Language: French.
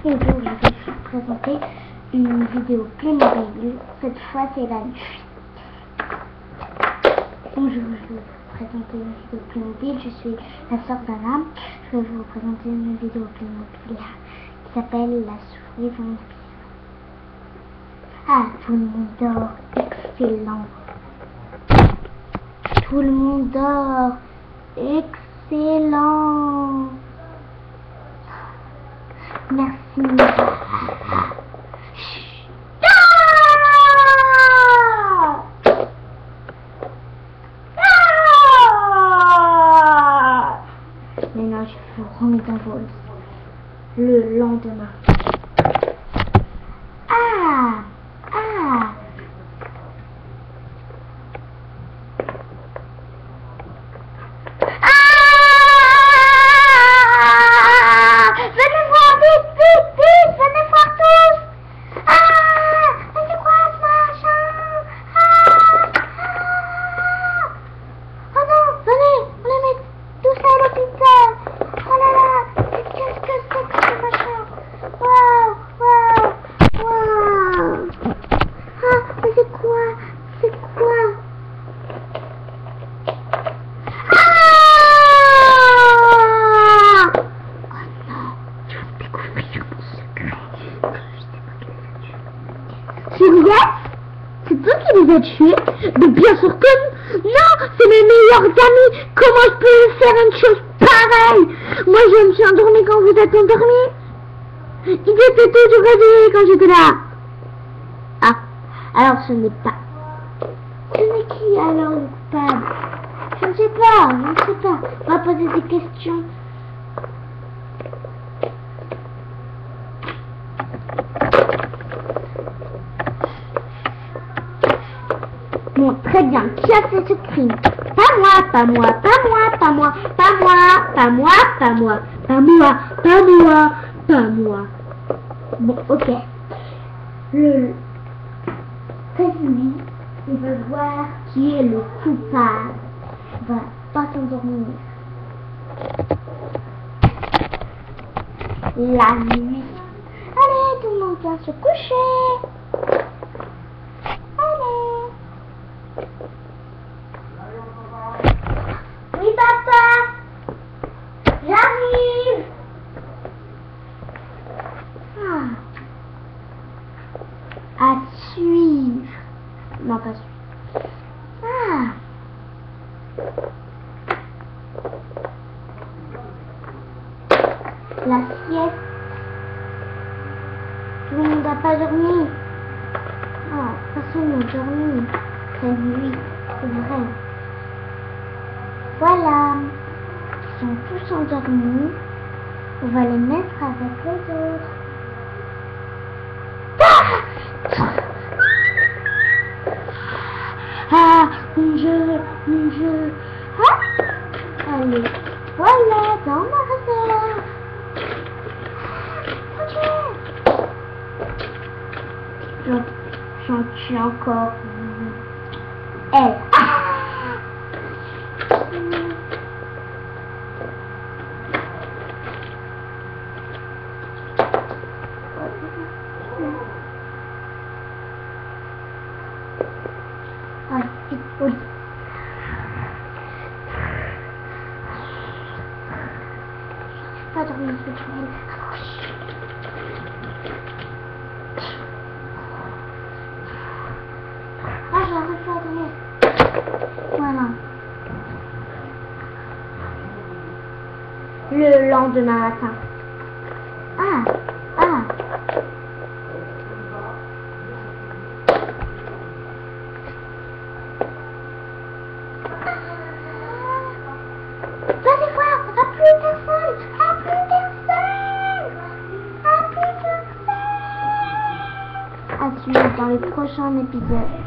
Bonjour, je vais vous présenter une vidéo Playmobil. Cette fois, c'est la nuit. Bonjour, je vais vous présenter une vidéo Playmobil. Je suis la sœur d'Anna. Je vais vous présenter une vidéo Playmobil qui s'appelle La souris vampire. Ah, tout le monde dort. Excellent. Tout le monde dort. Excellent. Merci. Maintenant, je vous remettre en vol le lendemain. Juliette, c'est toi qui les as tués? Mais bien sûr que non, c'est mes meilleurs amis. Comment je peux faire une chose pareille? Moi, je me suis endormie quand vous êtes endormis. Ils étaient toujours réveillés quand j'étais là. Ah, alors ce n'est pas. Ce n'est qui alors le coupable? Je ne sais pas, On va poser des questions. Bon, très bien. Qui a fait ce crime? Pas moi, pas moi, pas moi, pas moi, pas moi, pas moi, pas moi, pas moi, pas moi, pas moi. Bon, ok. Le prévenu, il veut voir qui est le coupable. Il va pas s'endormir. La nuit. Allez, tout le monde vient se coucher. Oui, papa, j'arrive. À suivre. Non, pas suivre. La sieste. Tout le monde n'a pas dormi. Personne n'a dormi. C'est nuit, c'est vrai. Voilà, ils sont tous endormis. On va les mettre avec les autres. Mon jeu. Allez, voilà, dans ma réserve. J'en tue encore. Elle. Oui. Pas dormir, je vais dormir. J'arrive pas à dormir. Voilà. Le lendemain matin. À suivre dans les prochains épisodes.